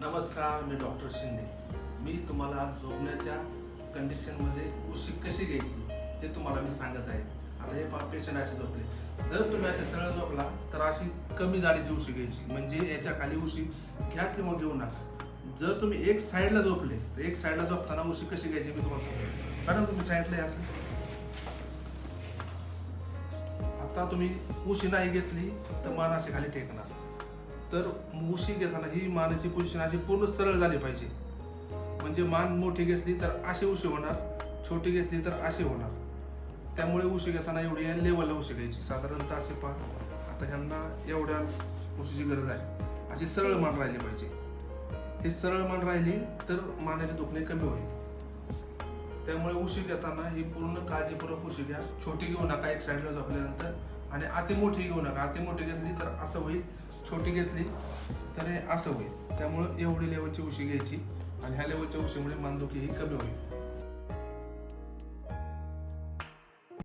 नमस्कार, मी डॉक्टर शिंदे. मी तुम्हाला झोपण्याच्या कंडिशनमध्ये उशी कशी घ्यायची ते तुम्हाला मी सांगत आहे. आता हे पेशंट असे झोपले, जर तुम्ही असे सरळ झोपला तर अशी कमी जाडीची उशी घ्यायची, म्हणजे याच्या खाली उशी घ्या किंवा घेऊ नका. जर तुम्ही एक साईडला झोपले तर एक साईडला झोपताना उशी कशी घ्यायची मी तुम्हाला सांगतो. मॅडम तुम्ही साईडला असं, आता तुम्ही उशी नाही घेतली तर मान अशी खाली टेकणार. तर उशी घेताना ही मानेची पोझिशन अशी पूर्ण सरळ झाली पाहिजे, म्हणजे मान मोठी घेतली तर अशी उशी होणार, छोटी घेतली तर अशी होणार. त्यामुळे उशी घेताना एवढी लेवलला उशी घ्यायची, साधारणतः असे पहा. आता ह्यांना एवढ्या उशीची गरज आहे, अशी सरळ मान राहिली पाहिजे. ही सरळ मान राहिली तर मानेचे दुखणे कमी होईल. त्यामुळे उशी घेताना ही पूर्ण काळजीपूर्वक उशी घ्या. छोटी घेऊ नका एक साईडला झोपल्यानंतर, आणि अति मोठी घेऊ नका. अति मोठी घेतली तर असं होईल, छोटी घेतली तर हे असं होईल. त्यामुळे एवढी लेवलची उशी घ्यायची, आणि ह्या लेवलच्या उशीमुळे मानदुखी ही कमी होईल.